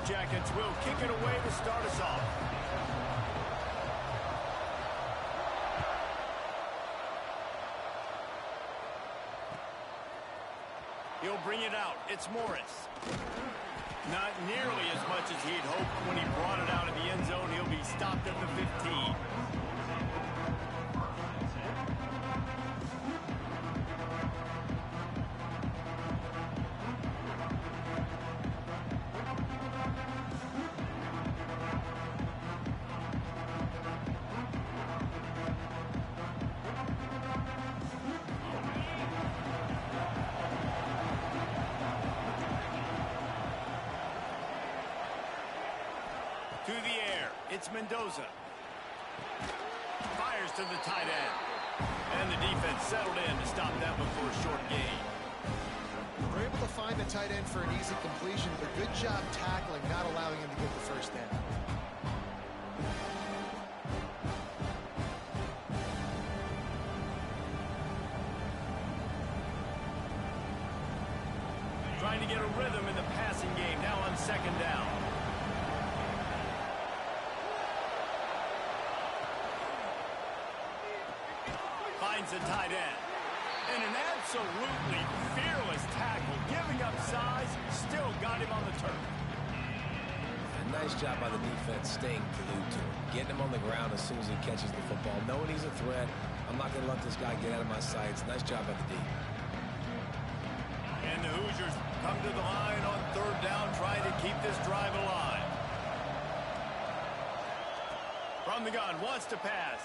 Jackets will kick it away to start us off. He'll bring it out. It's Morris. Not nearly as much as he'd hoped when he brought it out of the end zone. He'll be stopped at the 15. To the air, it's Mendoza. Fires to the tight end. And the defense settled in to stop that before a short gain. We're able to find the tight end for an easy completion, but good job tackling, not allowing him to get the first down. Trying to get a rhythm in the passing game now on second down. Finds the tight end. And an absolutely fearless tackle, giving up size, still got him on the turf. A nice job by the defense staying glued to him, getting him on the ground as soon as he catches the football, knowing he's a threat. I'm not going to let this guy get out of my sights. Nice job by the D. And the Hoosiers come to the line on third down, trying to keep this drive alive. From the gun, wants to pass.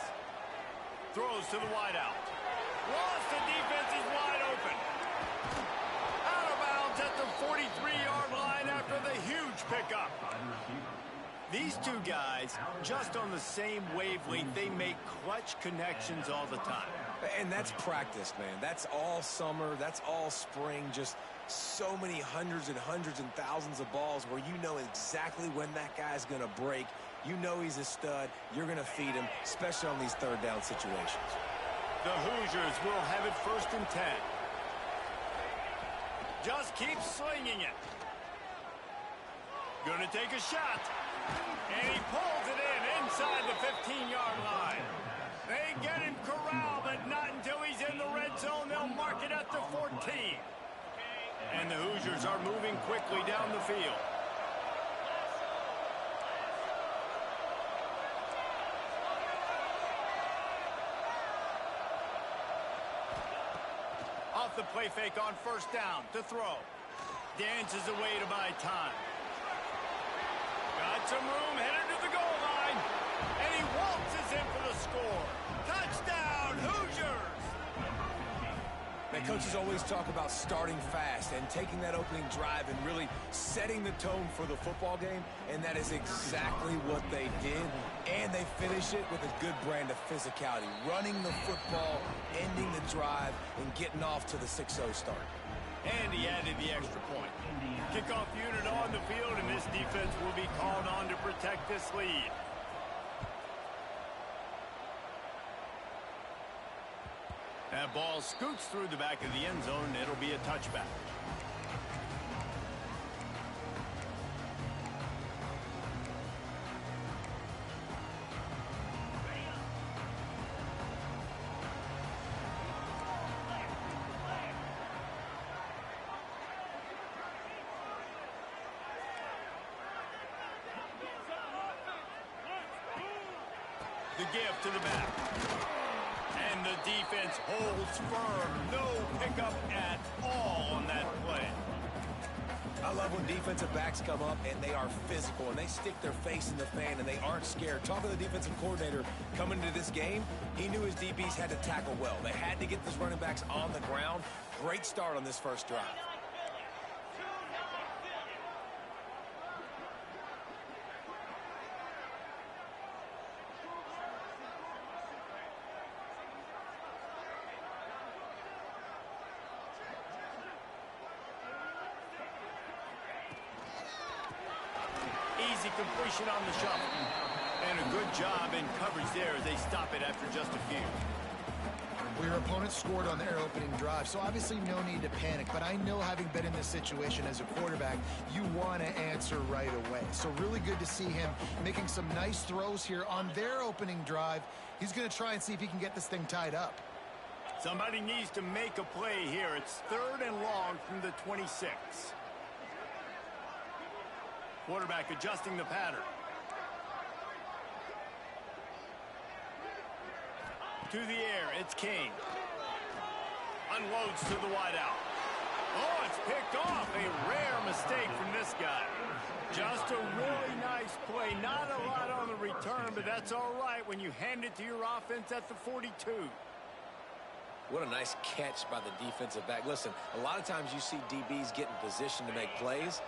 Throws to the wideout. Lost, the defense is wide open. Out of bounds at the 43-yard line after the huge pickup. These two guys, just on the same wavelength, they make clutch connections all the time. And that's practice, man. That's all summer. That's all spring. Just so many hundreds and thousands of balls where you know exactly when that guy's going to break. You know he's a stud. You're going to feed him, especially on these third down situations. The Hoosiers will have it 1st and 10. Just keep slinging it. Going to take a shot. And he pulls it in inside the 15-yard line. They get him corralled, but not until he's in the red zone. They'll mark it at the 14. And the Hoosiers are moving quickly down the field. Off the play fake on 1st down to throw. Dances away to buy time. Got some room, headed to the goal line. And he waltzes in for the score. Touchdown, Hoosiers! Man, coaches always talk about starting fast and taking that opening drive and really setting the tone for the football game, and that is exactly what they did. And they finish it with a good brand of physicality, running the football, ending the drive, and getting off to the 6-0 start. And he added the extra point. Kickoff unit on the field, and this defense will be called on to protect this lead. That ball scoots through the back of the end zone, and it'll be a touchback. The give to the back. And the defense holds firm. No pickup at all on that play. I love when defensive backs come up and they are physical and they stick their face in the fan and they aren't scared. Talking to the defensive coordinator coming into this game, he knew his DBs had to tackle well. They had to get those running backs on the ground. Great start on this first drive. Easy completion on the shuffle. And a good job in coverage there as they stop it after just a few. Well, your opponent scored on their opening drive, so obviously no need to panic. But I know, having been in this situation as a quarterback, you want to answer right away. So really good to see him making some nice throws here on their opening drive. He's going to try and see if he can get this thing tied up. Somebody needs to make a play here. It's 3rd and long from the 26. Quarterback adjusting the pattern. To the air, it's King. Unloads to the wideout. Oh, it's picked off. A rare mistake from this guy. Just a really nice play. Not a lot on the return, but that's all right when you hand it to your offense at the 42. What a nice catch by the defensive back. Listen, a lot of times you see DBs get in position to make plays,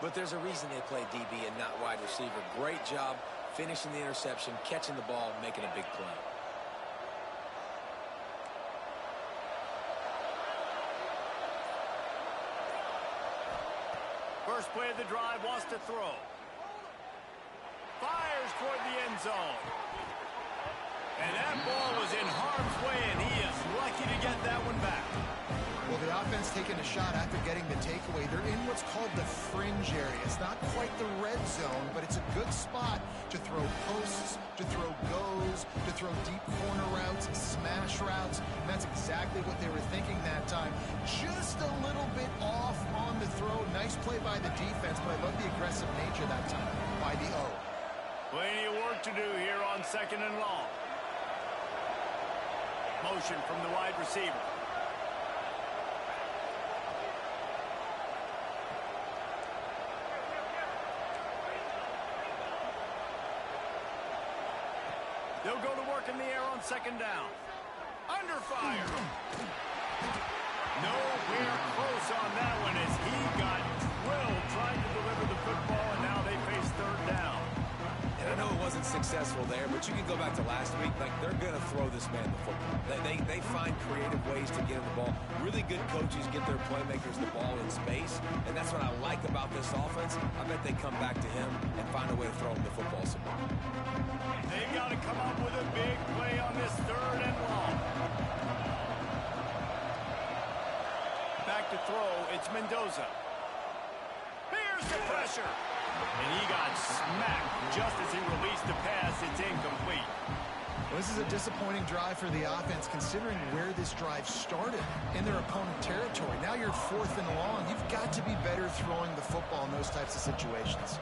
but there's a reason they play DB and not wide receiver. Great job finishing the interception, catching the ball, making a big play. First play of the drive, wants to throw. Fires toward the end zone. And that ball was in harm's way, and he is lucky to get that one back. Well, the offense taking a shot after getting the takeaway. They're in what's called the fringe area. It's not quite the red zone, but it's a good spot to throw posts, to throw goes, to throw deep corner routes and smash routes. And that's exactly what they were thinking that time. Just a little bit off on the throw. Nice play by the defense, but I love the aggressive nature that time by the O. Plenty of work to do here on 2nd and long. Motion from the wide receiver. They'll go to work in the air on 2nd down. Under fire. Nowhere close on that one as he got drilled trying to deliver the football, and now they face 3rd down. And I know it wasn't successful there, but you can go back to last week. Like, they're going to throw this man the football. They find creative ways to get him the ball. Really good coaches get their playmakers the ball in space, and that's what I like about this offense. I bet they come back to him and find a way to throw him the football some more. They've got to come up with a big play on this 3rd and long. Back to throw, it's Mendoza. Here's the pressure. And he got smacked just as he released the pass. It's incomplete. Well, this is a disappointing drive for the offense, considering where this drive started in their opponent territory. Now you're 4th and long. You've got to be better throwing the football in those types of situations.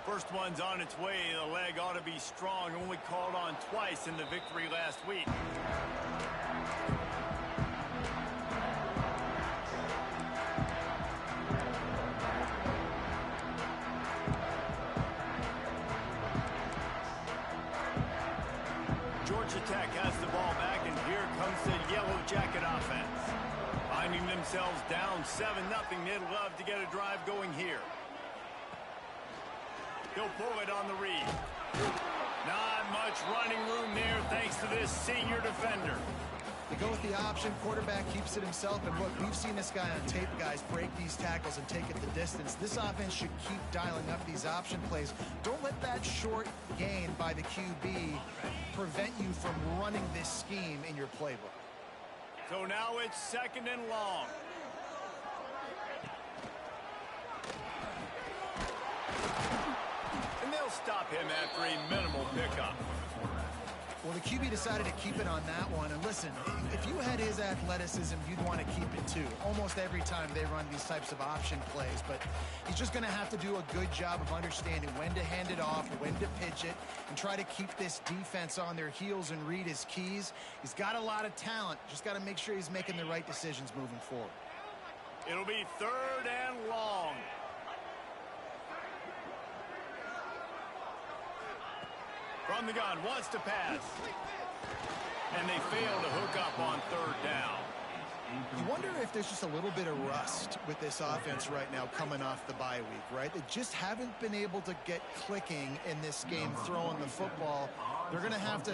First one's on its way. The leg ought to be strong. Only called on twice in the victory last week. Georgia Tech has the ball back, and here comes the Yellow Jacket offense. Finding themselves down 7-0. They'd love to get a drive going here. He'll pull it on the read. Not much running room there thanks to this senior defender. They go with the option. Quarterback keeps it himself. And look, we've seen this guy on tape, guys, break these tackles and take it the distance. This offense should keep dialing up these option plays. Don't let that short gain by the QB prevent you from running this scheme in your playbook. So now it's 2nd and long. And they'll stop him after a minimal pickup. Well, the QB decided to keep it on that one. And listen, if you had his athleticism, you'd want to keep it too. Almost every time they run these types of option plays. But he's just going to have to do a good job of understanding when to hand it off, when to pitch it, and try to keep this defense on their heels and read his keys. He's got a lot of talent. Just got to make sure he's making the right decisions moving forward. It'll be 3rd and long. From the gun, wants to pass. And they fail to hook up on 3rd down. You wonder if there's just a little bit of rust with this offense right now coming off the bye week, right? They just haven't been able to get clicking in this game throwing the football. They're going to have to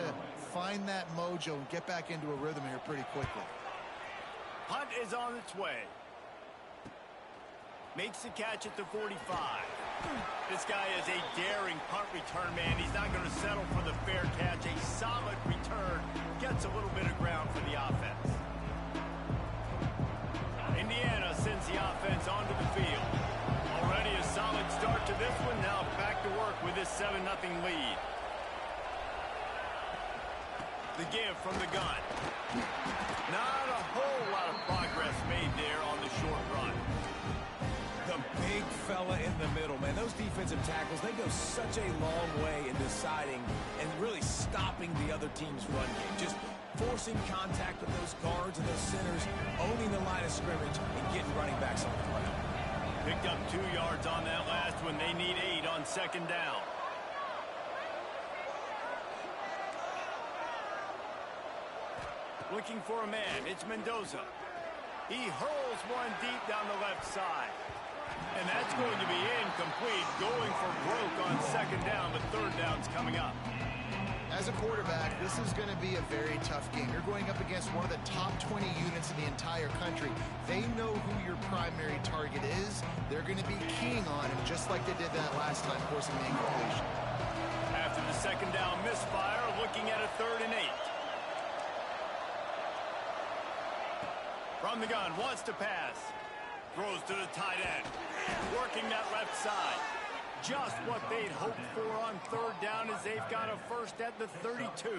find that mojo and get back into a rhythm here pretty quickly. Hunt is on its way. Makes the catch at the 45. This guy is a daring punt return man. He's not going to settle for the fair catch. A solid return gets a little bit of ground for the offense. Indiana sends the offense onto the field. Already a solid start to this one. Now back to work with this 7-0 lead. The give from the gun. Not a whole lot of progress made there on the short run. The big fella in the middle, man. Those defensive tackles, they go such a long way in deciding and really stopping the other team's run game. Just forcing contact with those guards and those centers, owning the line of scrimmage, and getting running backs on the ground. Picked up 2 yards on that last one. They need 8 on second down. Looking for a man. It's Mendoza. He hurls one deep down the left side. And that's going to be incomplete. Going for broke on second down, but third down's coming up. As a quarterback, this is going to be a very tough game. You're going up against one of the top 20 units in the entire country. They know who your primary target is. They're going to be keying on him, just like they did that last time, forcing the incompletion. After the second down misfire, looking at a 3rd and 8. From the gun, wants to pass. Throws to the tight end. Working that left side. Just what they'd hoped for on third down as they've got a first at the 32.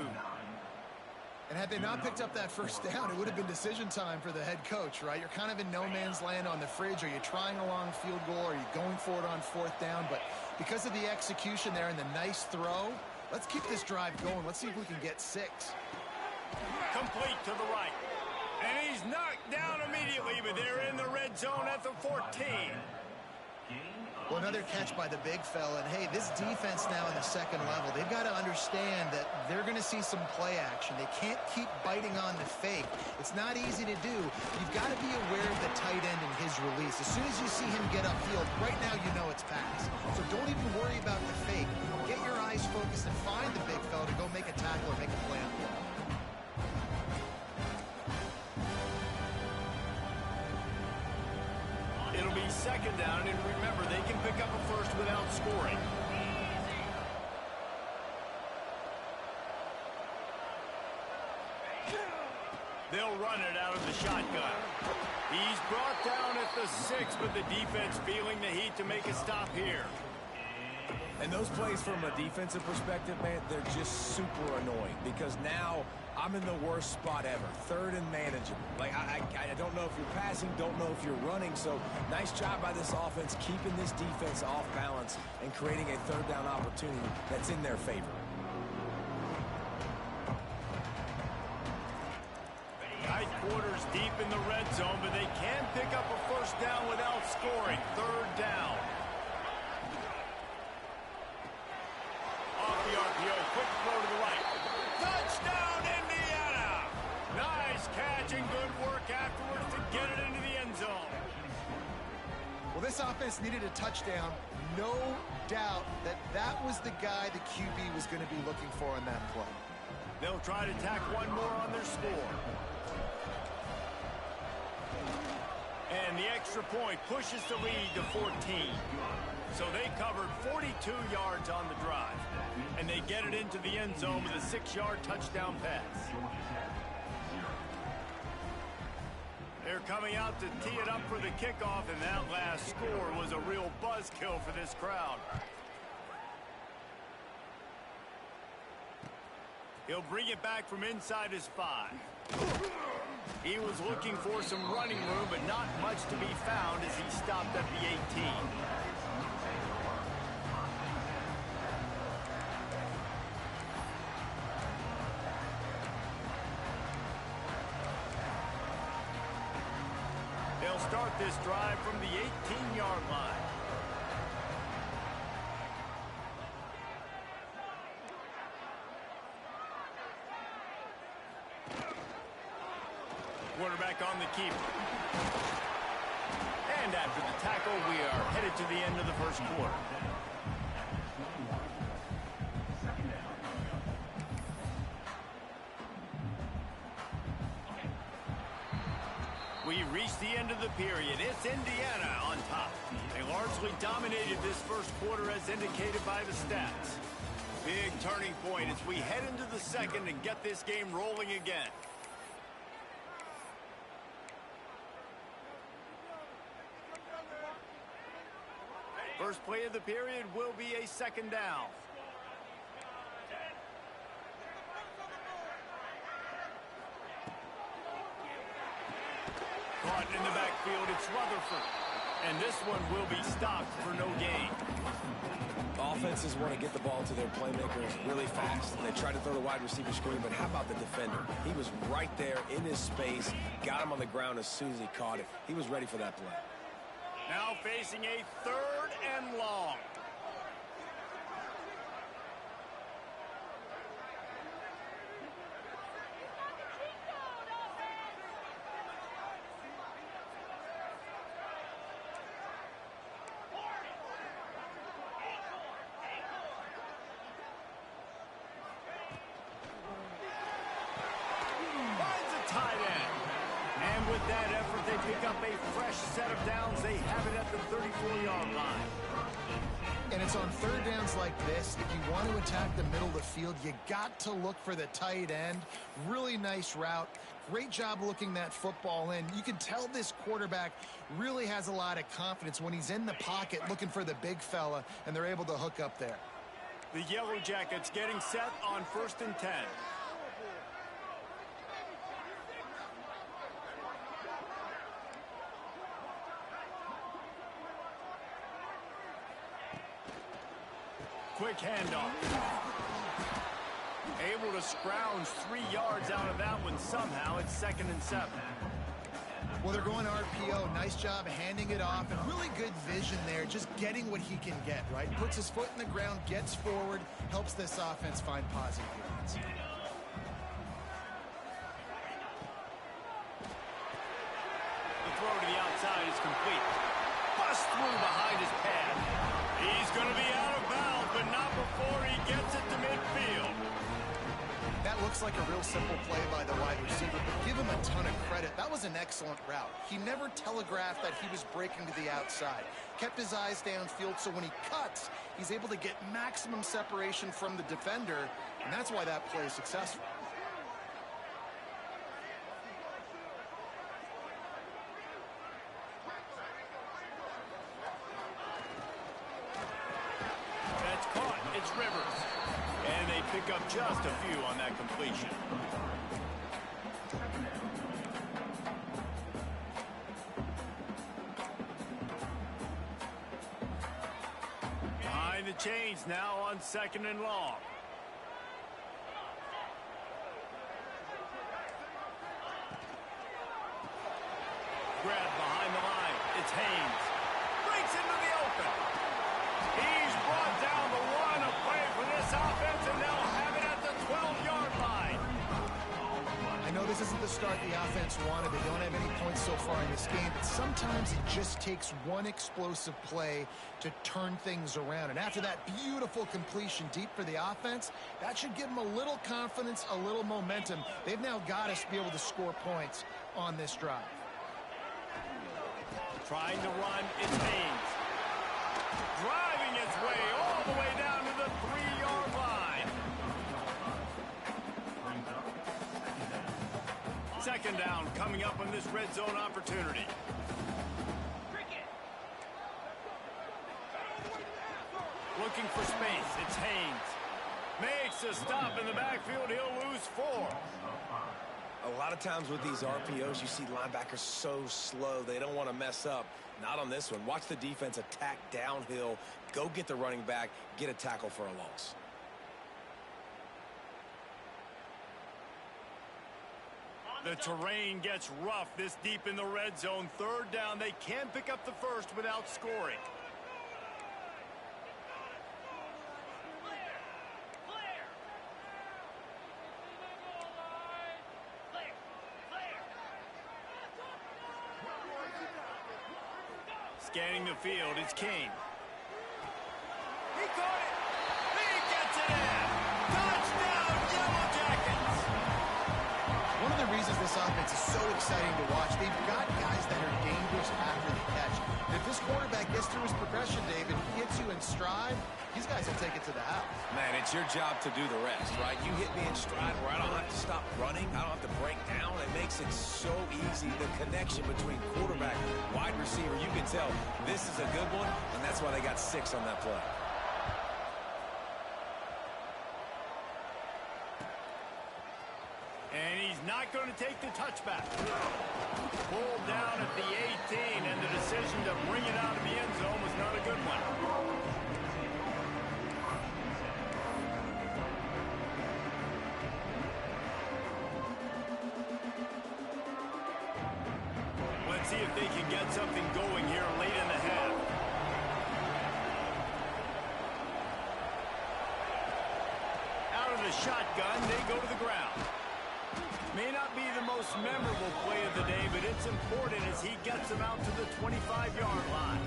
And had they not picked up that first down, it would have been decision time for the head coach, right? You're kind of in no man's land on the fridge. Are you trying a long field goal? Are you going for it on 4th down? But because of the execution there and the nice throw, let's keep this drive going. Let's see if we can get 6. Complete to the right. And he's knocked down immediately, but they're in the red zone at the 14. Well, another catch by the big fella. And, hey, this defense now in the second level, they've got to understand that they're going to see some play action. They can't keep biting on the fake. It's not easy to do. You've got to be aware of the tight end and his release. As soon as you see him get upfield, right now you know it's pass. So don't even worry about the fake. Get your eyes focused and find the big fella to go make a tackle or make a play on the ball. It'll be second down, and remember, they can pick up a first without scoring. They'll run it out of the shotgun. He's brought down at the 6, but the defense feeling the heat to make a stop here. And those plays from a defensive perspective, man, they're just super annoying because now I'm in the worst spot ever. 3rd and manageable. Like, I don't know if you're passing, don't know if you're running. So nice job by this offense keeping this defense off balance and creating a 3rd down opportunity that's in their favor. Tight quarters deep in the red zone, but they can pick up a first down without scoring. 3rd down. Off the RPO, quick throw to the right. Touchdown, Indiana! Nice catch and good work afterwards to get it into the end zone. Well, this offense needed a touchdown. No doubt that that was the guy the QB was going to be looking for on that play. They'll try to tack one more on their score. And the extra point pushes the lead to 14. So they covered 42 yards on the drive. And they get it into the end zone with a 6-yard touchdown pass. They're coming out to tee it up for the kickoff, and that last score was a real buzzkill for this crowd. He'll bring it back from inside his 5. He was looking for some running room, but not much to be found as he stopped at the 18. They'll start this drive from the 18-yard line. Quarterback on the keeper. And after the tackle, we are headed to the end of the first quarter. We reached the end of the period. It's Indiana on top. They largely dominated this first quarter as indicated by the stats. Big turning point as we head into the second and get this game rolling again. First play of the period will be a second down. Caught in the backfield, it's Rutherford. And this one will be stopped for no gain. Offenses want to get the ball to their playmakers really fast. They try to throw the wide receiver screen, but how about the defender? He was right there in his space, got him on the ground as soon as he caught it. He was ready for that play. Now facing a third and long. With that effort, they pick up a fresh set of downs. They have it at the 34-yard line. And it's on third downs like this. If you want to attack the middle of the field, you got to look for the tight end. Really nice route. Great job looking that football in. You can tell this quarterback really has a lot of confidence when he's in the pocket looking for the big fella, and they're able to hook up there. The Yellow Jackets getting set on 1st and 10. Quick handoff. Able to scrounge 3 yards out of that one somehow. It's 2nd and 7. Well, they're going RPO. Nice job handing it off, and really good vision there, just getting what he can get, right? Puts his foot in the ground, gets forward, helps this offense find positive yards. The throw to the outside is complete. Bust through behind his pad. He's going to be out of bounds, but not before he gets it to midfield. That looks like a real simple play by the wide receiver, but give him a ton of credit. That was an excellent route. He never telegraphed that he was breaking to the outside. Kept his eyes downfield, so when he cuts, he's able to get maximum separation from the defender, and that's why that play is successful. That's caught. It's Rivers. And they pick up just a few on that completion. Behind the chains now on 2nd and long. Grab behind the line. It's Haynes. Breaks into the open. He's brought down the one of play for this offense, and they'll have it at the 12-yard line. I know this isn't the start the offense wanted. They don't have any points so far in this game, but sometimes it just takes one explosive play to turn things around. And after that beautiful completion deep for the offense, that should give them a little confidence, a little momentum. They've now got us to be able to score points on this drive. Trying to run, it's Haynes. Driving its way all the way down to the 3-yard line. 2nd down coming up on this red zone opportunity. Looking for space, it's Haynes. Makes a stop in the backfield, he'll lose 4. A lot of times with these RPOs, you see linebackers so slow, they don't want to mess up. Not on this one. Watch the defense attack downhill, go get the running back, get a tackle for a loss. The terrain gets rough this deep in the red zone. 3rd down, they can pick up the first without scoring. Scanning the field, it's Kane. He caught it! He gets it in! Touchdown, Yellow Jackets! One of the reasons this offense offense is so exciting to watch. They've got guys that are dangerous after the catch. And if this quarterback gets through his progression, David, he hits you in stride, these guys will take it to the house. Man, it's your job to do the rest, right? You hit me in stride where I don't have to stop running. I don't have to break down. It makes it so easy. The connection between quarterback, wide receiver, you can tell this is a good one, and that's why they got 6 on that play. And he's not going to take the touchback. Pulled down at the 18, and the decision to bring it out of the end zone was not a good one. Let's see if they can get something going here late in the half. Out of the shotgun, they go to the ground. May not be the most memorable play of the day, but it's important as he gets them out to the 25-yard line.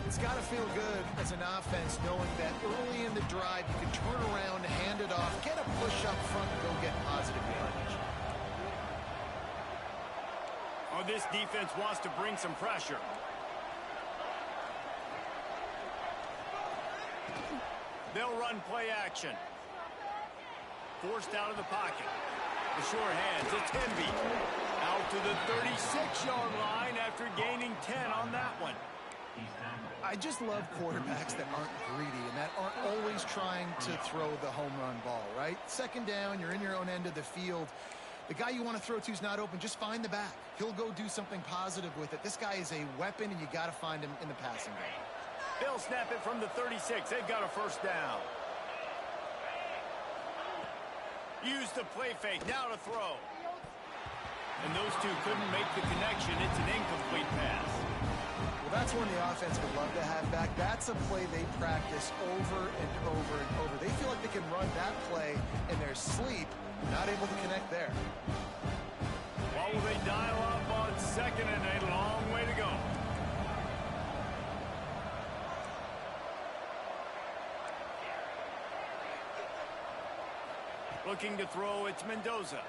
It's got to feel good as an offense knowing that early in the drive you can turn around, hand it off, get a push up front, and go get positive yardage. Oh, this defense wants to bring some pressure. They'll run play action. Forced out of the pocket. The sure hands, it's Hemby. Out to the 36-yard line after gaining 10 on that one. I just love quarterbacks that aren't greedy and that aren't always trying to throw the home run ball, right? Second down, you're in your own end of the field. The guy you want to throw to is not open. Just find the back. He'll go do something positive with it. This guy is a weapon, and you got to find him in the passing game. They'll snap it from the 36. They've got a first down. Use the play fake. Now to throw. And those two couldn't make the connection. It's an incomplete pass. Well, that's one the offense would love to have back. That's a play they practice over and over and over. They feel like they can run that play in their sleep. Not able to connect there. Well, will they dial up on second and a long way to go? Looking to throw, it's Mendoza.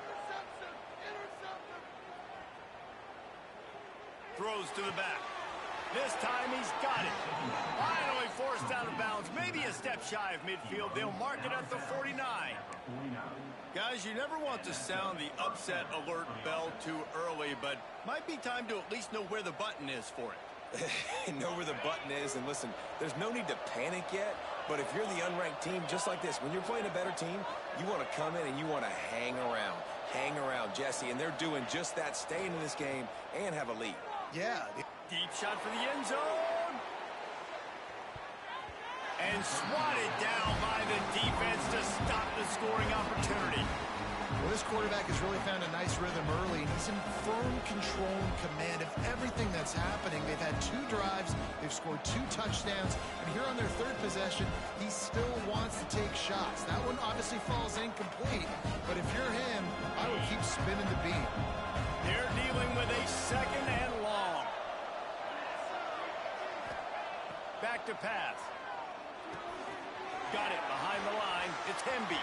Throws to the back. This time he's got it. Finally forced out of bounds. Maybe a step shy of midfield. They'll mark it at the 49. Guys, you never want to sound the upset alert bell too early, but might be time to at least know where the button is for it. Know where the button is, and listen, there's no need to panic yet, but if you're the unranked team, just like this, when you're playing a better team, you want to come in and you want to hang around, Jesse, and they're doing just that, staying in this game and have a lead. Yeah. Deep shot for the end zone. And swatted down by the defense to stop the scoring opportunity. Well, this quarterback has really found a nice rhythm early, and he's in firm control and command of everything that's happening. They've had 2 drives, they've scored 2 touchdowns, and here on their 3rd possession, he still wants to take shots. That one obviously falls incomplete, but if you're him, I would keep spinning the beam. They're dealing with a second and long. Back to pass. Got it behind the line. It's Hemby.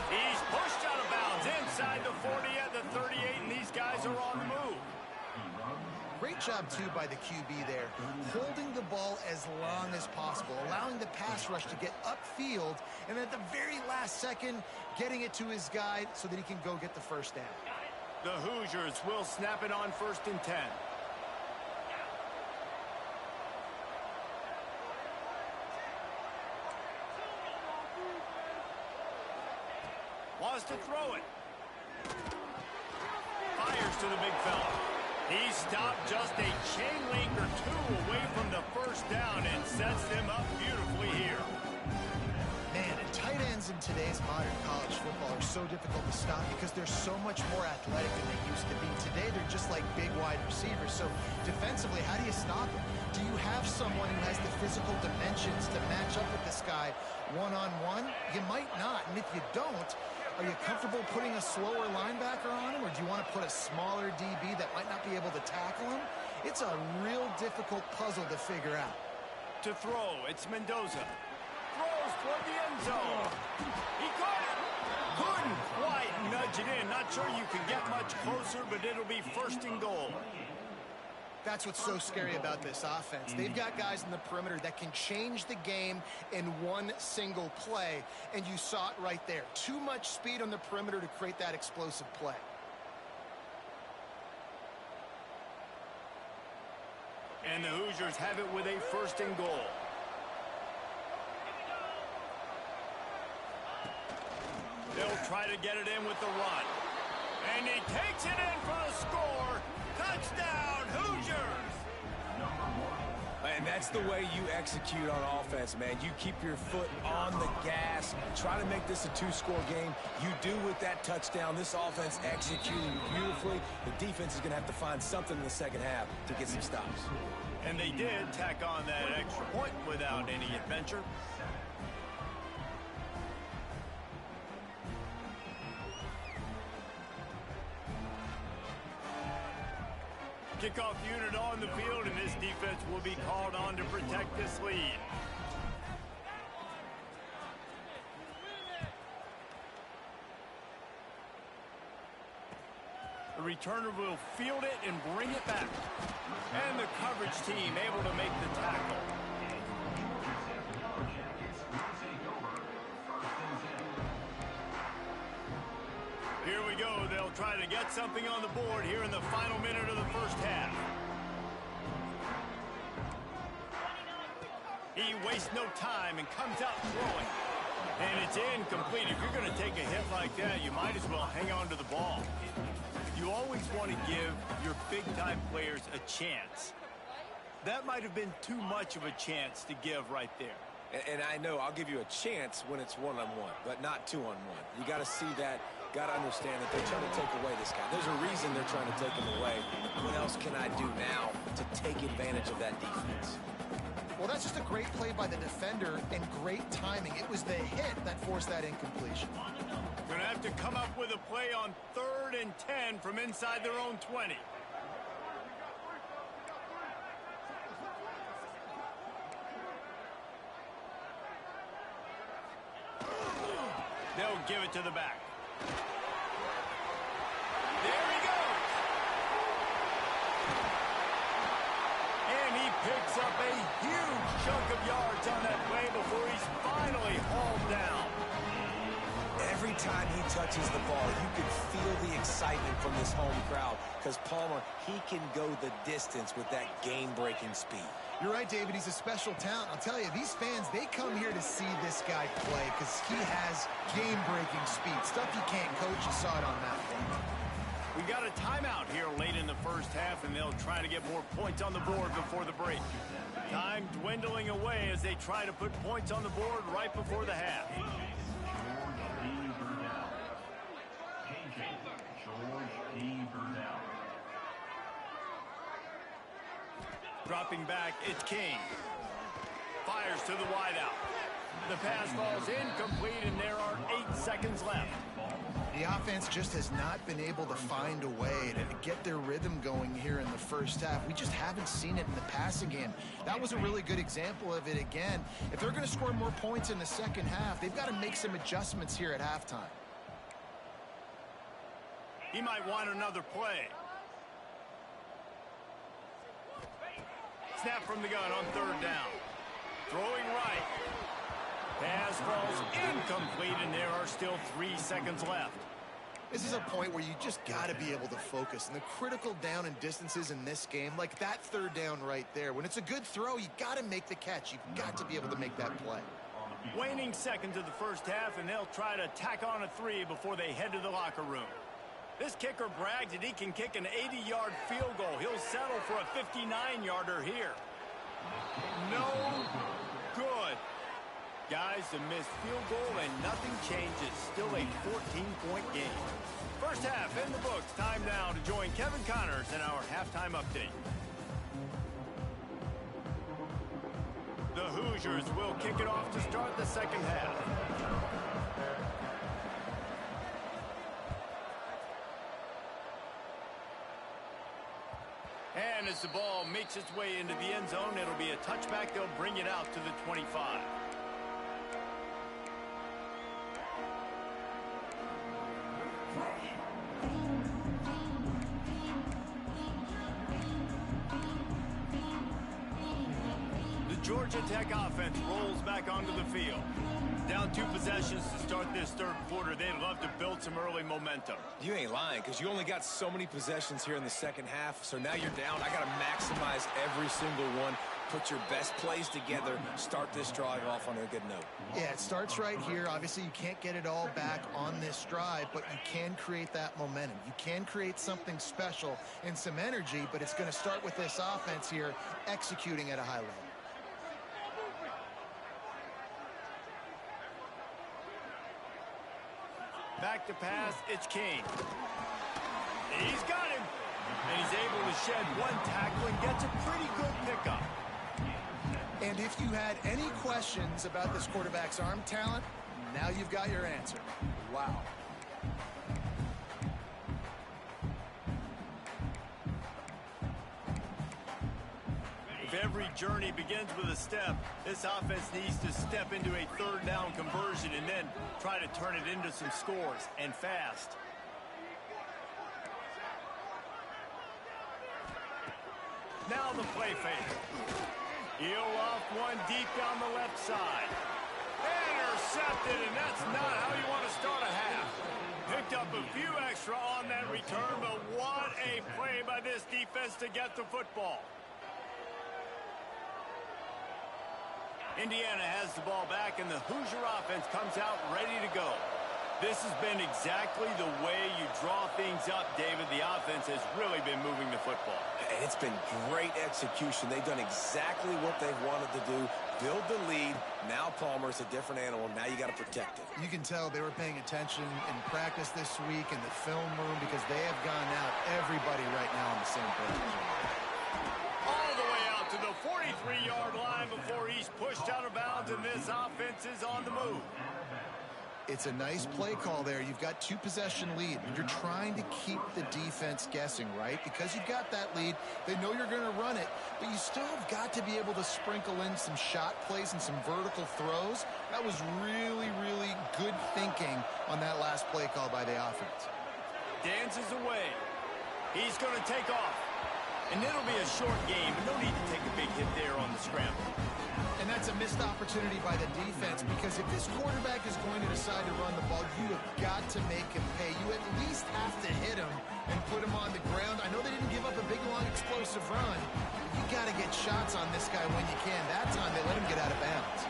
He's pushed out of bounds inside the 40 at the 38, and these guys are on the move. Great job, too, by the QB there, holding the ball as long as possible, allowing the pass rush to get upfield, and at the very last second, getting it to his guy so that he can go get the first down. The Hoosiers will snap it on 1st and 10. Wants to throw it. Fires to the big fella. He stopped just a chain link or 2 away from the first down and sets them up beautifully here. Man, and tight ends in today's modern college football are so difficult to stop because they're so much more athletic than they used to be. Today, they're just like big wide receivers. So defensively, how do you stop them? Do you have someone who has the physical dimensions to match up with this guy one-on-one? You might not. And if you don't, are you comfortable putting a slower linebacker on him, or do you want to put a smaller DB that might not be able to tackle him? It's a real difficult puzzle to figure out. To throw, it's Mendoza. Throws toward the end zone. He caught it. Couldn't quite nudge nudge it in. Not sure you can get much closer, but it'll be first and goal. That's what's so scary about this offense. They've got guys in the perimeter that can change the game in one single play, and you saw it right there. Too much speed on the perimeter to create that explosive play. And the Hoosiers have it with a first and goal. They'll try to get it in with the run. And he takes it in for the score. Touchdown, Hoosiers! And that's the way you execute on offense, man. You keep your foot on the gas, try to make this a two-score game. You do with that touchdown. This offense executing beautifully. The defense is going to have to find something in the second half to get some stops. And they did tack on that extra point without any adventure. Kickoff unit on the field, and this defense will be called on to protect this lead. The returner will field it and bring it back. And the coverage team able to make the tackle. Here we go. They'll try to get something on the board here in the final minute of the first half. He wastes no time and comes out throwing. And it's incomplete. If you're going to take a hit like that, you might as well hang on to the ball. You always want to give your big-time players a chance. That might have been too much of a chance to give right there. And I know I'll give you a chance when it's one-on-one, but not two-on-one. You got to see that. Got to understand that they're trying to take away this guy. There's a reason they're trying to take him away. What else can I do now to take advantage of that defense? Well, that's just a great play by the defender and great timing. It was the hit that forced that incompletion. Going to have to come up with a play on 3rd and 10 from inside their own 20. They'll give it to the back. There he goes. And he picks up a huge chunk of yards on that play before he's finally hauled down. Every time he touches the ball, you can feel the excitement from this home crowd because Palmer, he can go the distance with that game-breaking speed. You're right, David. He's a special talent. I'll tell you, these fans, they come here to see this guy play because he has game-breaking speed. Stuff you can't coach. You saw it on that one. We got a timeout here late in the first half, and they'll try to get more points on the board before the break. Time dwindling away as they try to put points on the board right before the half. Dropping back, it's King. Fires to the wideout. The pass falls incomplete, and there are 8 seconds left. The offense just has not been able to find a way to get their rhythm going here in the first half. We just haven't seen it in the passing game. That was a really good example of it again. If they're going to score more points in the second half, they've got to make some adjustments here at halftime. He might want another play. Snap from the gun on 3rd down. Throwing right. Pass falls incomplete, and there are still 3 seconds left. This is a point where you just got to be able to focus. And the critical down and distances in this game, like that 3rd down right there, when it's a good throw, you got to make the catch. You've got to be able to make that play. Waning seconds of the first half, and they'll try to tack on a 3 before they head to the locker room. This kicker brags that he can kick an 80-yard field goal. He'll settle for a 59-yarder here. No good. Guys, a missed field goal and nothing changes. Still a 14-point game. First half in the books. Time now to join Kevin Connors in our halftime update. The Hoosiers will kick it off to start the second half. And as the ball makes its way into the end zone, it'll be a touchback. They'll bring it out to the 25. Georgia Tech offense rolls back onto the field. Down 2 possessions to start this third quarter. They'd love to build some early momentum. You ain't lying, because you only got so many possessions here in the second half, so now you're down. I got to maximize every single one. Put your best plays together. Start this drive off on a good note. Yeah, it starts right here. Obviously, you can't get it all back on this drive, but you can create that momentum. You can create something special and some energy, but it's going to start with this offense here executing at a high level. Back to pass, it's King. He's got him. And he's able to shed one tackle and gets a pretty good pickup. And if you had any questions about this quarterback's arm talent, now you've got your answer. Wow. If every journey begins with a step, this offense needs to step into a third down conversion and then try to turn it into some scores, and fast. Now the play fake. Heel off one deep down the left side. Intercepted, and that's not how you want to start a half. Picked up a few extra on that return, but what a play by this defense to get the football. Indiana has the ball back, and the Hoosier offense comes out ready to go. This has been exactly the way you draw things up, David. The offense has really been moving the football. And it's been great execution. They've done exactly what they've wanted to do. Build the lead. Now Palmer's a different animal. Now you got to protect it. You can tell they were paying attention in practice this week in the film room because they have gone out everybody right now on the same page. All the way out to the 43-yard line before he's pushed out of bounds, and this offense is on the move. It's a nice play call there. You've got 2-possession lead. You're trying to keep the defense guessing, right? Because you've got that lead, they know you're going to run it, but you still have got to be able to sprinkle in some shot plays and some vertical throws. That was really, really good thinking on that last play call by the offense. Dances away. He's going to take off. And it'll be a short game, but no need to take a big hit there on the scramble. And that's a missed opportunity by the defense, because if this quarterback is going to decide to run the ball, you have got to make him pay. You at least have to hit him and put him on the ground. I know they didn't give up a big, long, explosive run. You got to get shots on this guy when you can. That time they let him get out of bounds.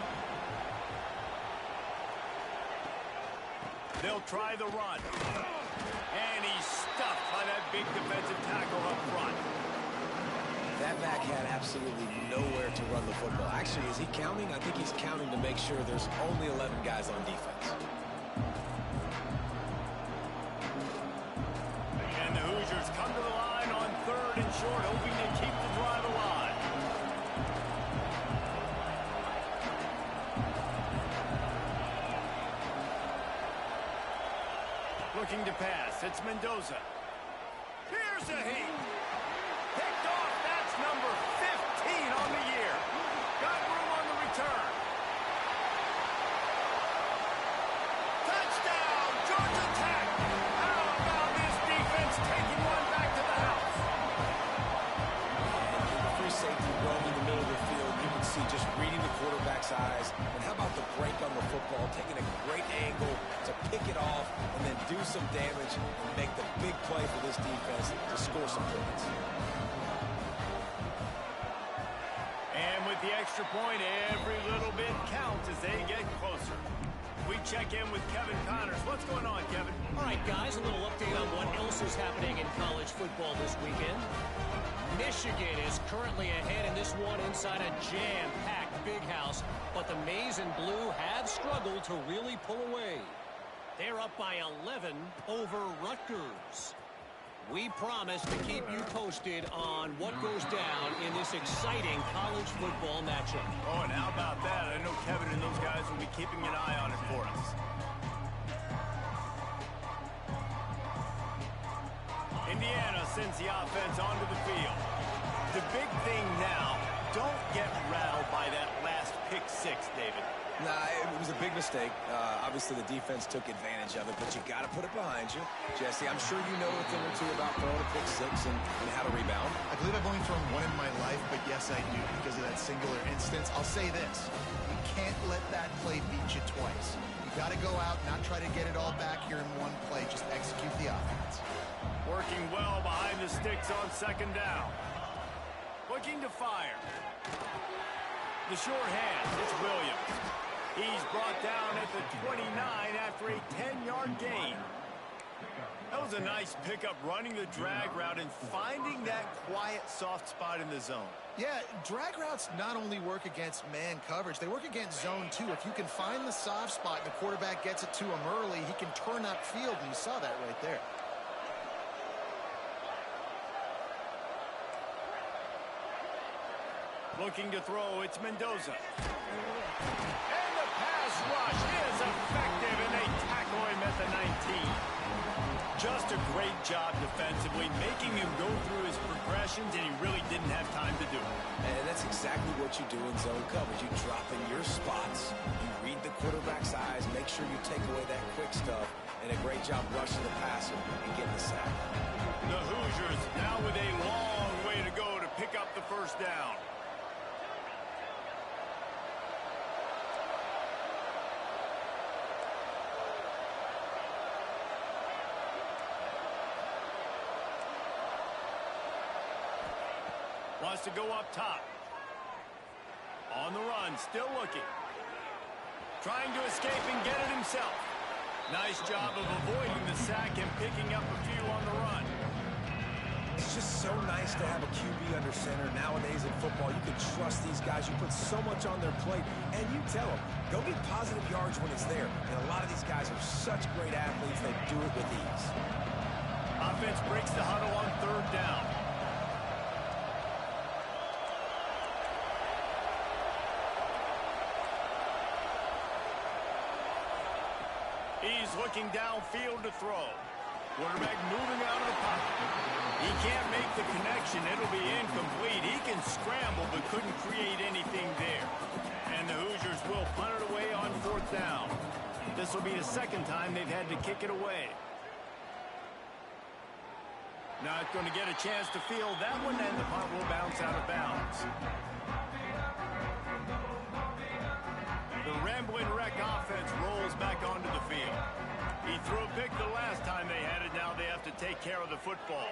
They'll try the run. And he's stuffed by that big defensive tackle up front. That back had absolutely nowhere to run the football. Actually, is he counting? I think he's counting to make sure there's only 11 guys on defense. And the Hoosiers come to the line on 3rd and short, hoping to keep the drive alive. Looking to pass. It's Mendoza. Here's a heat. Picked off. That's number 15 on the year. Got room on the return. Touchdown, Georgia Tech. How about this defense taking one back to the house? The free safety roaming the middle of the field. You can see just reading the quarterback's eyes. And how about the break on the football, taking a great angle to pick it off and then do some damage and make the big play for this defense to score some points. And with the extra point, every little bit counts as they get closer. We check in with Kevin Connors. What's going on, Kevin? All right, guys, a little update on what else is happening in college football this weekend. Michigan is currently ahead in this one inside a jam-packed Big House, but the Maize and Blue have struggled to really pull away. They're up by 11 over Rutgers. We promise to keep you posted on what goes down in this exciting college football matchup. Oh, and how about that? I know Kevin and those guys will be keeping an eye on it for us. Indiana sends the offense onto the field. The big thing now, don't get rattled by that last pick six, David. Nah, it was a big mistake. Obviously, the defense took advantage of it, but you got to put it behind you. Jesse, I'm sure you know a thing or two about throwing a pick six and how to rebound. I believe I've only thrown one in my life, but yes, I do because of that singular instance. I'll say this. You can't let that play beat you twice. You got to go out, not try to get it all back here in one play. Just execute the offense. Working well behind the sticks on second down. Looking to fire. The short hand, it's Williams. He's brought down at the 29 after a 10-yard gain. That was a nice pickup, running the drag route and finding that quiet, soft spot in the zone. Yeah, drag routes not only work against man coverage, they work against zone too. If you can find the soft spot and the quarterback gets it to him early, he can turn upfield, and you saw that right there. Looking to throw, it's Mendoza. And the pass rush is effective, and they tackle him at the 19. Just a great job defensively, making him go through his progressions, and he really didn't have time to do it. And that's exactly what you do in zone coverage. You drop in your spots. You read the quarterback's eyes, make sure you take away that quick stuff, and a great job rushing the passer and getting the sack. The Hoosiers now with a long way to go to pick up the first down. Wants to go up top. On the run, still looking. Trying to escape and get it himself. Nice job of avoiding the sack and picking up a few on the run. It's just so nice to have a QB under center. Nowadays in football, you can trust these guys. You put so much on their plate, and you tell them, go get positive yards when it's there. And a lot of these guys are such great athletes that do it with ease. Offense breaks the huddle on third down. He's looking downfield to throw. Quarterback moving out of the pocket. He can't make the connection. It'll be incomplete. He can scramble but couldn't create anything there. And the Hoosiers will punt it away on fourth down. This will be the second time they've had to kick it away. Not going to get a chance to field that one, and the punt will bounce out of bounds. The Ramblin' Wreck offense rolls back onto the field. He threw a pick the last time they had it. Now they have to take care of the football.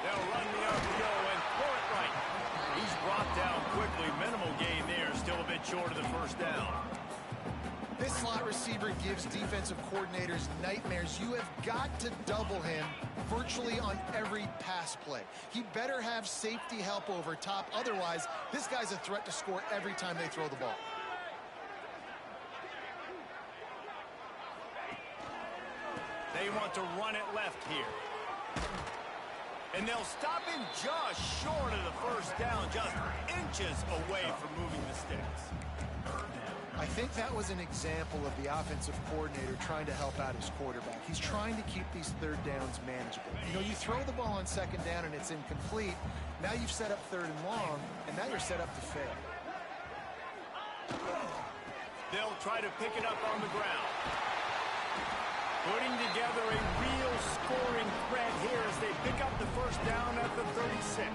They'll run the RPO and throw it right. He's brought down quickly. Minimal gain there. Still a bit short of the first down. This slot receiver gives defensive coordinators nightmares. You have got to double him virtually on every pass play. He better have safety help over top. Otherwise, this guy's a threat to score every time they throw the ball. They want to run it left here. And they'll stop him just short of the first down, just inches away from moving the sticks. I think that was an example of the offensive coordinator trying to help out his quarterback. He's trying to keep these third downs manageable. You know, you throw the ball on second down and it's incomplete. Now you've set up third and long, and now you're set up to fail. They'll try to pick it up on the ground. Putting together a real scoring threat here as they pick up the first down at the 36.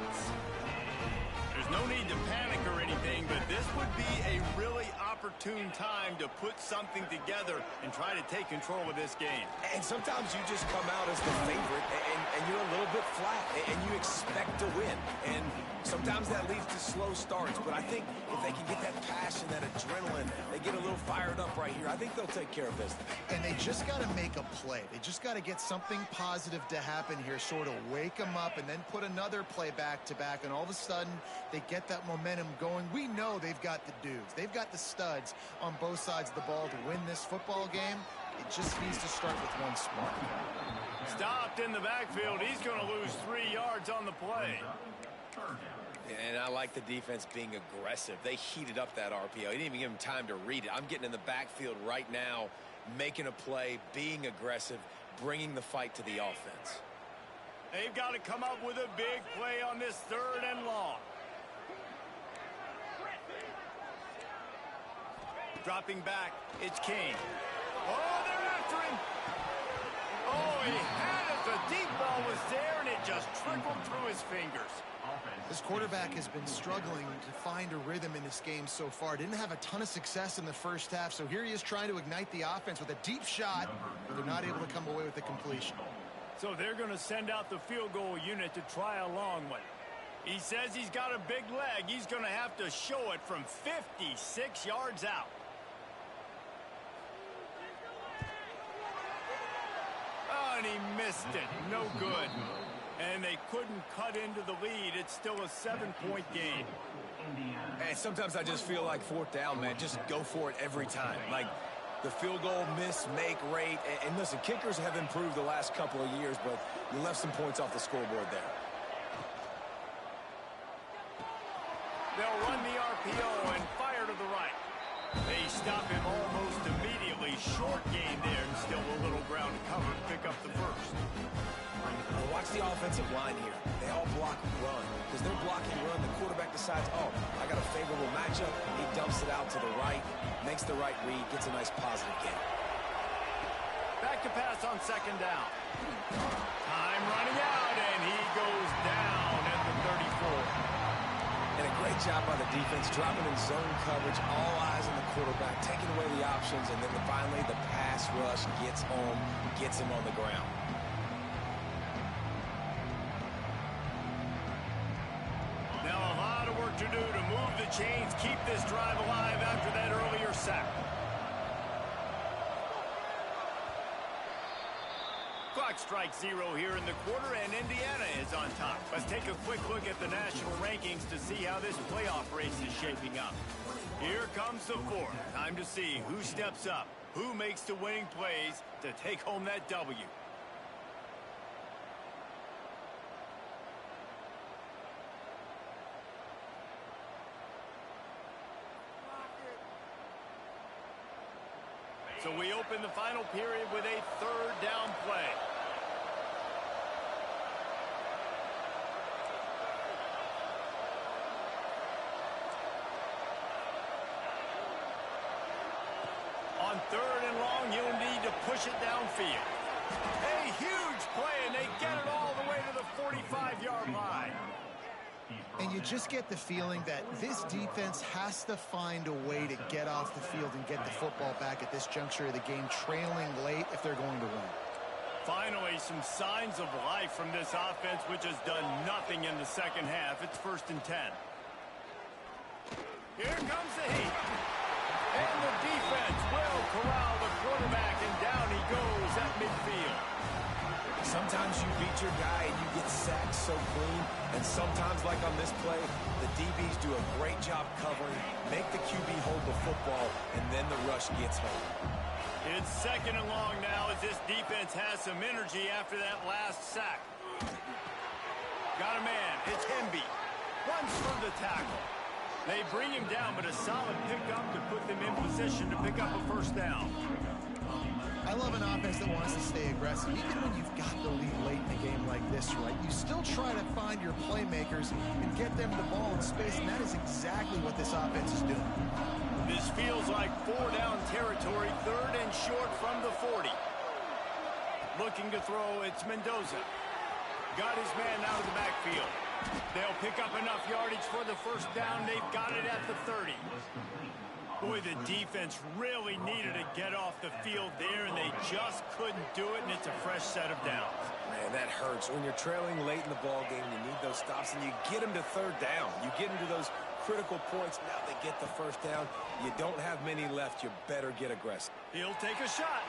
There's no need to panic or anything, but this would be a really opportune time to put something together and try to take control of this game. And sometimes you just come out as the favorite, and you're a little bit flat, and you expect to win. And sometimes that leads to slow starts, but I think if they can get that passion, that adrenaline, they get a little fired up right here, I think they'll take care of business. And they just got to make a play. They just got to get something positive to happen here, sort of wake them up and then put another play back-to-back, and all of a sudden they get that momentum going. We know they've got the dudes. They've got the studs on both sides of the ball to win this football game. It just needs to start with one spark. Stopped in the backfield. He's going to lose 3 yards on the play. And I like the defense being aggressive. They heated up that RPO. He didn't even give him time to read it. I'm getting in the backfield right now, making a play, being aggressive, bringing the fight to the offense. They've got to come up with a big play on this third and long. Dropping back, it's King. Oh, they're after him. Oh, he had it. The deep ball was there, and it just trickled through his fingers. This quarterback has been struggling to find a rhythm in this game so far. Didn't have a ton of success in the first half, so here he is trying to ignite the offense with a deep shot, but they're not able to come away with the completion. So they're going to send out the field goal unit to try a long one. He says he's got a big leg. He's going to have to show it from 56 yards out. Oh, and he missed it. No good. And they couldn't cut into the lead. It's still a 7-point game. And sometimes I just feel like fourth down, man. Just go for it every time. Like the field goal miss, make rate. And listen, kickers have improved the last couple of years, but you left some points off the scoreboard there. They'll run the RPO and fire to the right. They stop him almost immediately. Short gain there and still a little ground to cover to pick up the first. Watch the offensive line here. They all block run. Because they're blocking run, the quarterback decides, oh, I got a favorable matchup. He dumps it out to the right, makes the right read, gets a nice positive gain. Back to pass on second down. Time running out, and he goes down at the 34. And a great job by the defense, dropping in zone coverage, all eyes on the quarterback, taking away the options, and then finally the pass rush gets home, gets him on the ground. Now a lot of work to do to move the chains, keep this drive alive after that earlier sack. Clock strikes 0 here in the quarter, and Indiana is on top. Let's take a quick look at the national rankings to see how this playoff race is shaping up. Here comes the fourth. Time to see who steps up, who makes the winning plays to take home that W. So we open the final period with a third down play. On third and long, you'll need to push it downfield. A huge play, and they get it all the way to the 45-yard line. And you just get the feeling that this defense has to find a way to get off the field and get the football back at this juncture of the game, trailing late if they're going to win. Finally, some signs of life from this offense, which has done nothing in the second half. It's 1st and 10. Here comes the heat. And the defense will corral the quarterback, and down he goes at midfield. Sometimes you beat your guy and you get sacked so clean, and sometimes, like on this play, the DBs do a great job covering, make the QB hold the football, and then the rush gets home. It's 2nd and long now as this defense has some energy after that last sack. Got a man. It's Hemby. Runs for the tackle. They bring him down, but a solid pickup to put them in position to pick up a first down. I love an offense that wants to stay aggressive. Even when you've got the lead late in a game like this, right, you still try to find your playmakers and get them the ball in space, and that is exactly what this offense is doing. This feels like 4-down territory, 3rd and short from the 40. Looking to throw, it's Mendoza. Got his man out of the backfield. They'll pick up enough yardage for the first down. They've got it at the 30. Boy, the defense really needed to get off the field there, and they just couldn't do it, and it's a fresh set of downs. Man, that hurts. When you're trailing late in the ball game, you need those stops, and you get them to 3rd down. You get into those critical points. Now they get the first down. You don't have many left. You better get aggressive. He'll take a shot.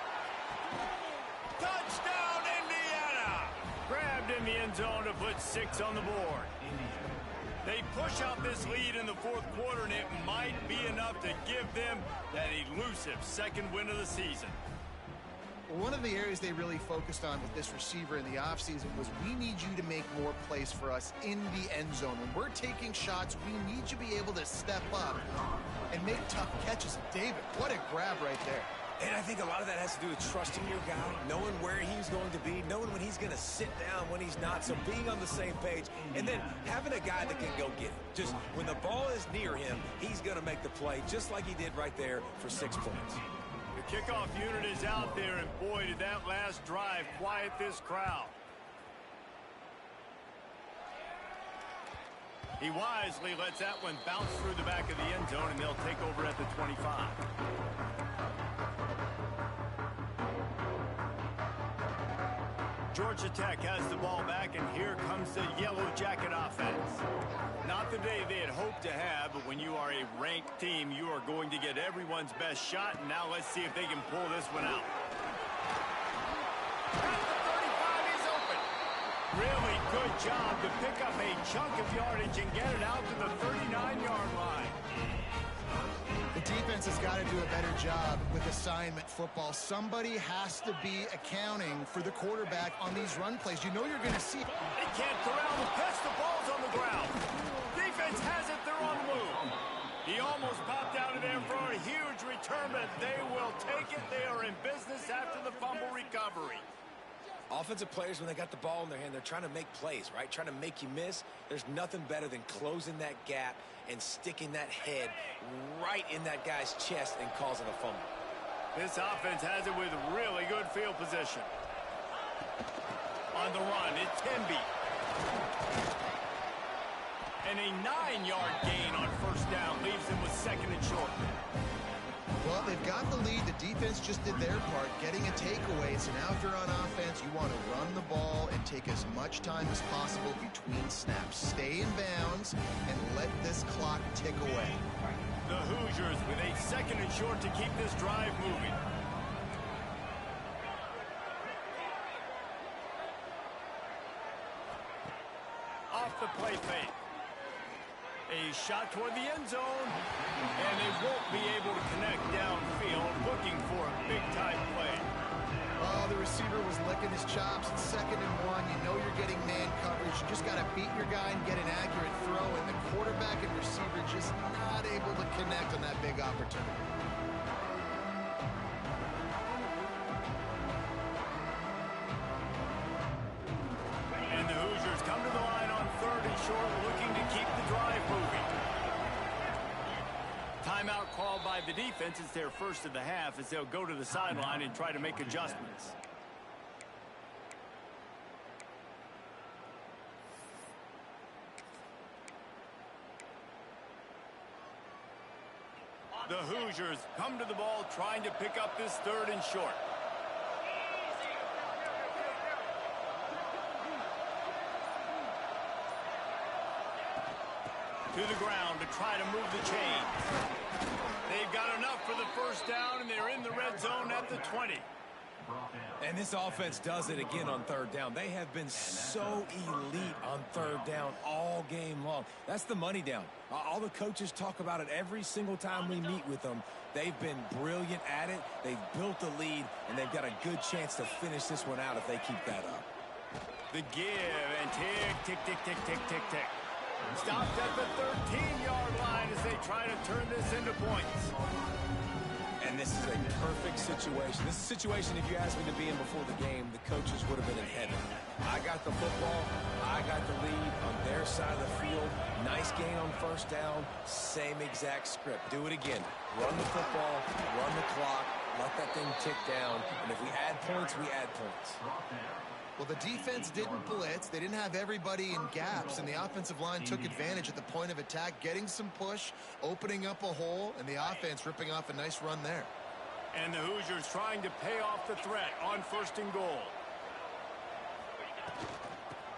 Touchdown, Indiana! Grabbed in the end zone to put 6 on the board. They push out this lead in the 4th quarter, and it might be enough to give them that elusive 2nd win of the season. One of the areas they really focused on with this receiver in the offseason was we need you to make more plays for us in the end zone. When we're taking shots, we need you to be able to step up and make tough catches. David, what a grab right there. And I think a lot of that has to do with trusting your guy, knowing where he's going to be, knowing when he's going to sit down, when he's not, so being on the same page, and then having a guy that can go get it. Just when the ball is near him, he's going to make the play just like he did right there for 6 points. The kickoff unit is out there, and boy, did that last drive quiet this crowd. He wisely lets that one bounce through the back of the end zone, and they'll take over at the 25. Georgia Tech has the ball back, and here comes the Yellow Jacket offense. Not the day they had hoped to have, but when you are a ranked team, you are going to get everyone's best shot, and now let's see if they can pull this one out. At the 35, he's open. Really good job to pick up a chunk of yardage and get it out to the 39-yard line. The defense has got to do a better job with assignment football. Somebody has to be accounting for the quarterback on these run plays. You know you're going to see. They can't corral the pitch. The ball's on the ground. Defense has it. They're on the move. He almost popped out of there for a huge return, but they will take it. They are in business after the fumble recovery. Offensive players, when they got the ball in their hand, they're trying to make plays, right? Trying to make you miss. There's nothing better than closing that gap and sticking that head right in that guy's chest and causing a fumble. This offense has it with really good field position. On the run, it's Temby. And a 9-yard gain on first down leaves him with second and short. Well, they've got the lead. The defense just did their part, getting a takeaway. So now if you're on offense, you want to run the ball and take as much time as possible between snaps. Stay in bounds and let this clock tick away. The Hoosiers with a second and short to keep this drive moving. Off the play fake. A shot toward the end zone, and they won't be able to connect downfield, looking for a big-time play. Oh, the receiver was licking his chops. It's 2nd and 1. You know you're getting man coverage. You just got to beat your guy and get an accurate throw, and the quarterback and receiver just not able to connect on that big opportunity. And the Hoosiers come to the line on 3rd and short, looking to keep the drive moving. Timeout called by the defense. It's their first of the half as they'll go to the sideline and try to make adjustments. The Hoosiers come to the ball trying to pick up this 3rd and short. To the ground to try to move the chains. They've got enough for the first down, and they're in the red zone at the 20. And this offense does it again on 3rd down. They have been so elite on 3rd down all game long. That's the money down. All the coaches talk about it every single time we meet with them. They've been brilliant at it. They've built the lead, and they've got a good chance to finish this one out if they keep that up. The give and tick, tick, tick, tick, tick, tick, tick. Stopped at the 13-yard line as they try to turn this into points. And this is a perfect situation. This is a situation, if you asked me to be in before the game, the coaches would have been in heaven. I got the football. I got the lead on their side of the field. Nice gain on first down. Same exact script. Do it again. Run the football, run the clock, let that thing tick down. And if we add points, we add points. Well, the defense didn't blitz. They didn't have everybody in gaps, and the offensive line took advantage at the point of attack, getting some push, opening up a hole, and the offense ripping off a nice run there. And the Hoosiers trying to pay off the threat on 1st and goal.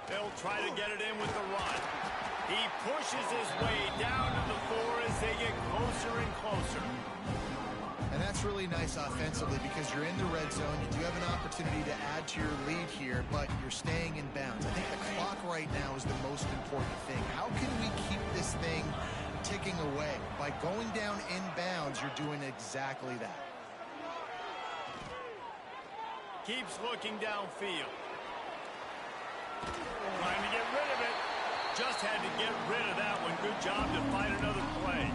They'll try to get it in with the run. He pushes his way down to the 4 as they get closer and closer. And that's really nice offensively because you're in the red zone. You do have an opportunity to add to your lead here, but you're staying in bounds. I think the clock right now is the most important thing. How can we keep this thing ticking away? By going down in bounds, you're doing exactly that. Keeps looking downfield. Trying to get rid of it. Just had to get rid of that one. Good job to find another play.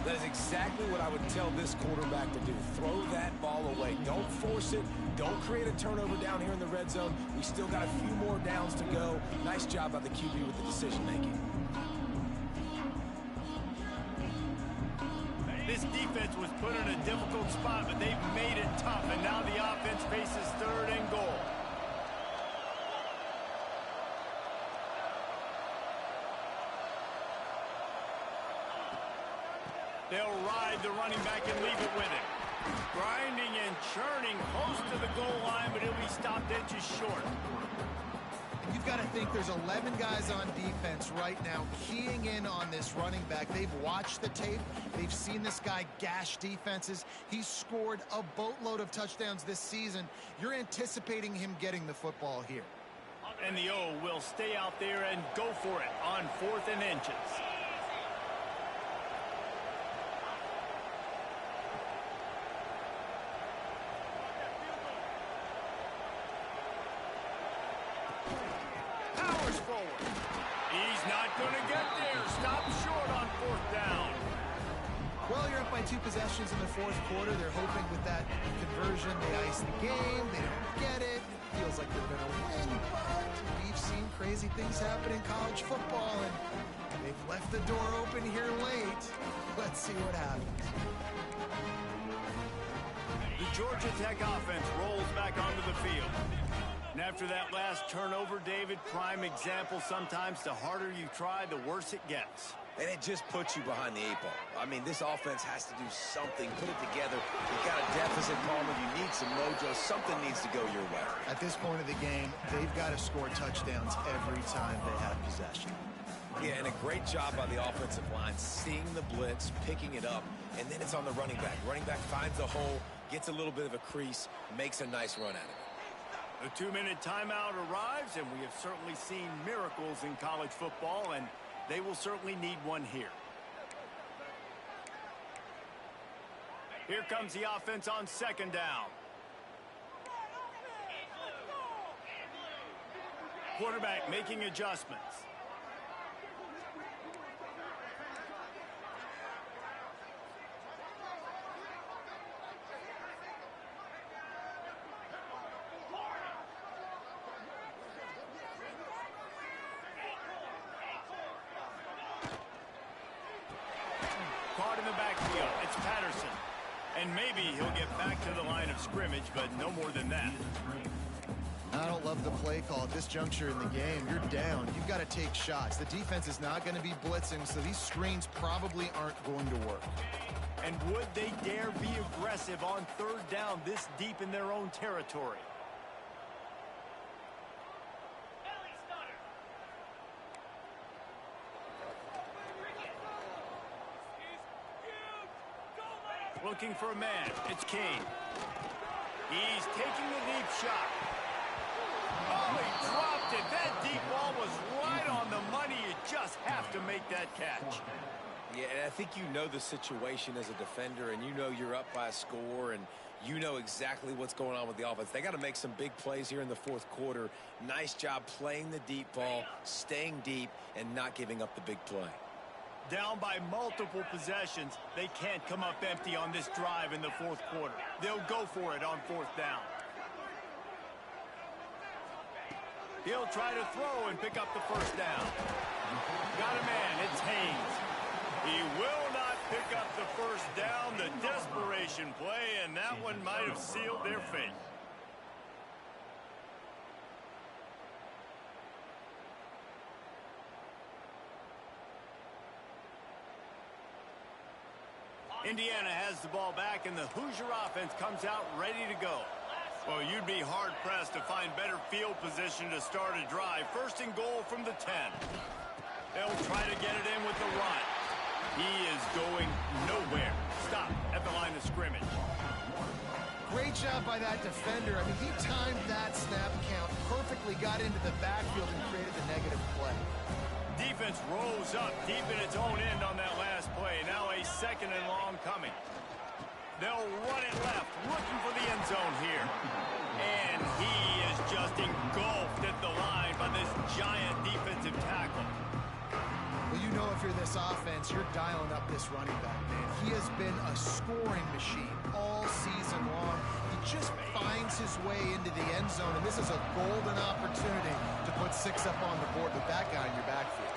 That is exactly what I would tell this quarterback to do. Throw that ball away. Don't force it. Don't create a turnover down here in the red zone. We still got a few more downs to go. Nice job by the QB with the decision-making. This defense was put in a difficult spot, but they've made it tough, and now the offense faces 3rd and goal. They'll ride the running back and leave it with him. Grinding and churning close to the goal line, but he'll be stopped inches short. And you've got to think there's 11 guys on defense right now keying in on this running back. They've watched the tape. They've seen this guy gash defenses. He's scored a boatload of touchdowns this season. You're anticipating him getting the football here. And the O will stay out there and go for it on 4th and inches. Forward. He's not going to get there. Stop short on 4th down. Well, you're up by 2 possessions in the 4th quarter. They're hoping with that conversion they ice the game. They don't get it. It feels like they're going to win, but we've seen crazy things happen in college football, and they've left the door open here late. Let's see what happens. The Georgia Tech offense rolls back onto the field. And after that last turnover, David, prime example, sometimes the harder you try, the worse it gets. And it just puts you behind the 8 ball. I mean, this offense has to do something, put it together. You've got a deficit, Palmer. You need some mojo. Something needs to go your way. At this point of the game, they've got to score touchdowns every time they have possession. Yeah, and a great job by the offensive line, seeing the blitz, picking it up, and then it's on the running back. Running back finds a hole, gets a little bit of a crease, makes a nice run at it. The 2-minute timeout arrives, and we have certainly seen miracles in college football, and they will certainly need one here. Here comes the offense on 2nd down. Quarterback making adjustments. Caught in the backfield. It's Patterson. And maybe he'll get back to the line of scrimmage, but no more than that. I don't love the play call at this juncture in the game. You're down. You've got to take shots. The defense is not going to be blitzing, so these screens probably aren't going to work. And would they dare be aggressive on 3rd down this deep in their own territory? Looking for a man. It's Kane. He's taking the deep shot. Oh, he dropped it. That deep ball was right on the money. You just have to make that catch. Yeah, and I think you know the situation as a defender, and you know you're up by a score, and you know exactly what's going on with the offense. They got to make some big plays here in the 4th quarter. Nice job playing the deep ball, staying deep, and not giving up the big play. Down by multiple possessions, they can't come up empty on this drive in the 4th quarter. They'll go for it on 4th down. He'll try to throw and pick up the 1st down. Got a man, it's Haynes. He will not pick up the 1st down, the desperation play, and that one might have sealed their fate. Indiana has the ball back, and the Hoosier offense comes out ready to go. Well, you'd be hard-pressed to find better field position to start a drive. 1st and goal from the 10. They'll try to get it in with the run. He is going nowhere. Stop at the line of scrimmage. Great job by that defender. I mean, he timed that snap count perfectly, got into the backfield, and created the negative play. Defense rose up deep in its own end on that last play. Now a 2nd and long coming. They'll run it left, looking for the end zone here. And he is just engulfed at the line by this giant defensive tackle. Well, you know if you're this offense, you're dialing up this running back, man. He has been a scoring machine all season long. He just finds his way into the end zone, and this is a golden opportunity to put 6 up on the board with that guy in your backfield.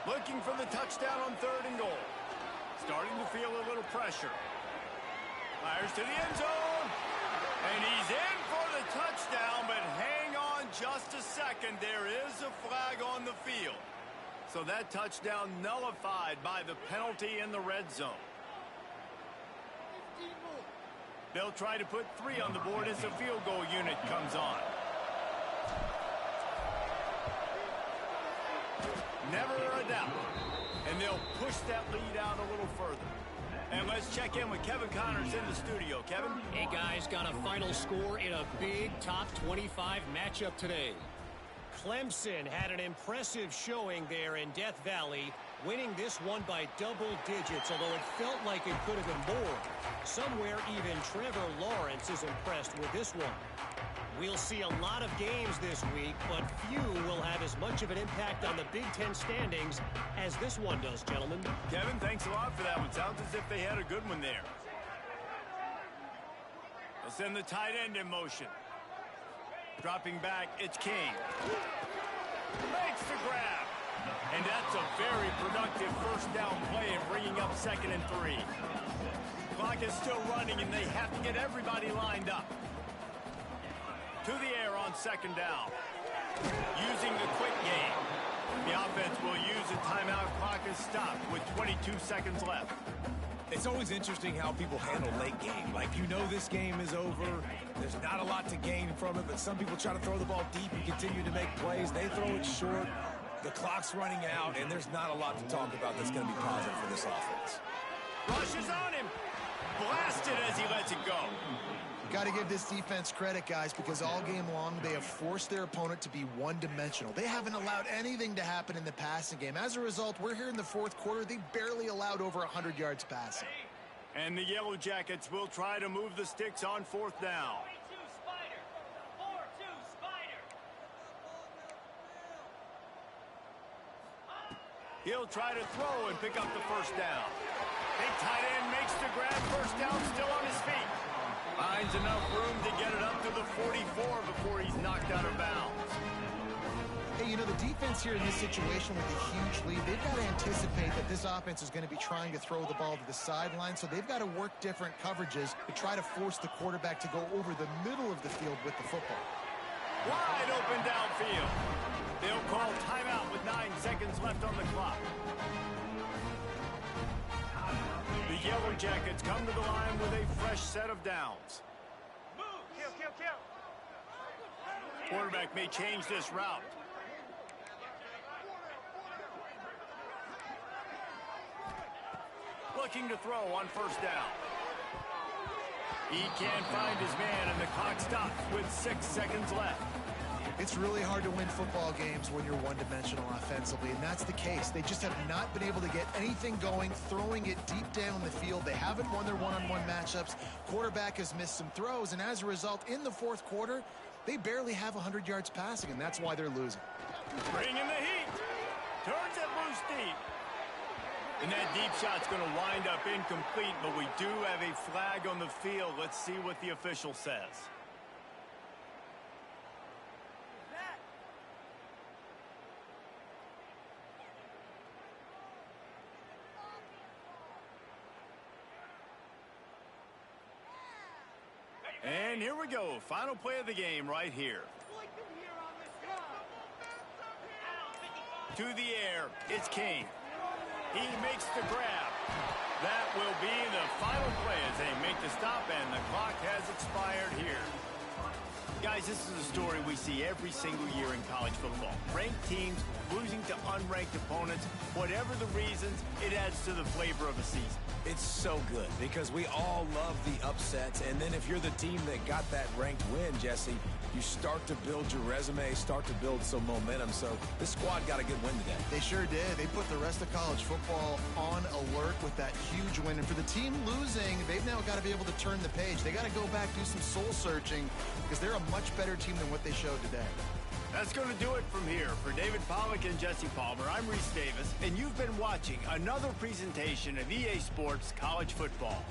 Looking for the touchdown on 3rd and goal. Starting to feel a little pressure. Fires to the end zone. And he's in for the touchdown, but hang on just a second. There is a flag on the field. So that touchdown nullified by the penalty in the red zone. They'll try to put 3 on the board as the field goal unit comes on. Never a doubt. And they'll push that lead out a little further. And let's check in with Kevin Connors in the studio. Kevin? Hey, guys, got a final score in a big top 25 matchup today. Clemson had an impressive showing there in Death Valley, winning this one by double digits, although it felt like it could have been more. Somewhere even Trevor Lawrence is impressed with this one. We'll see a lot of games this week, but few will have as much of an impact on the Big Ten standings as this one does, gentlemen. Kevin, thanks a lot for that one. Sounds as if they had a good one there. They'll send the tight end in motion. Dropping back, it's King. Makes the grab. And that's a very productive first down play and bringing up 2nd and 3. Clock is still running, and they have to get everybody lined up. To the air on 2nd down. Using the quick game. The offense will use a timeout. Clock is stopped with 22 seconds left. It's always interesting how people handle late game. Like, you know this game is over. There's not a lot to gain from it, but some people try to throw the ball deep and continue to make plays. They throw it short. The clock's running out, and there's not a lot to talk about that's going to be positive for this offense. Rushes on him. Blasted as he lets it go. Got to give this defense credit, guys, because all game long they have forced their opponent to be one-dimensional. They haven't allowed anything to happen in the passing game. As a result, we're here in the 4th quarter. They barely allowed over 100 yards passing. And the Yellow Jackets will try to move the sticks on 4th down. 4-2 Spider. He'll try to throw and pick up the first down. Big tight end makes the grab. First down, still on his feet. Finds enough room to get it up to the 44 before he's knocked out of bounds. Hey, you know, the defense here in this situation with a huge lead, they've got to anticipate that this offense is going to be trying to throw the ball to the sideline, so they've got to work different coverages to try to force the quarterback to go over the middle of the field with the football. Wide open downfield. They'll call timeout with 9 seconds left on the clock. The Yellow Jackets come to the line with a fresh set of downs. Move. Kill. Quarterback may change this route. Looking to throw on first down. He can't find his man, and the clock stops with 6 seconds left. It's really hard to win football games when you're one-dimensional offensively, and that's the case. They just have not been able to get anything going, throwing it deep down the field. They haven't won their one-on-one matchups. Quarterback has missed some throws, and as a result, in the 4th quarter, they barely have 100 yards passing, and that's why they're losing. Bringing the heat. Turns it loose deep. And that deep shot's going to wind up incomplete, but we do have a flag on the field. Let's see what the official says. And here we go. Final play of the game right here. To the air, it's King. He makes the grab. That will be the final play as they make the stop, and the clock has expired here. Guys, this is a story we see every single year in college football. Ranked teams losing to unranked opponents. Whatever the reasons, it adds to the flavor of a season. It's so good because we all love the upsets, and then if you're the team that got that ranked win, Jesse, you start to build your resume, start to build some momentum. So this squad got a good win today. They sure did. They put the rest of college football on alert with that huge win. And for the team losing, they've now got to be able to turn the page. They got to go back, do some soul searching, because they're a much better team than what they showed today. That's going to do it from here. For David Pollack and Jesse Palmer, I'm Reese Davis, and you've been watching another presentation of EA Sports College Football.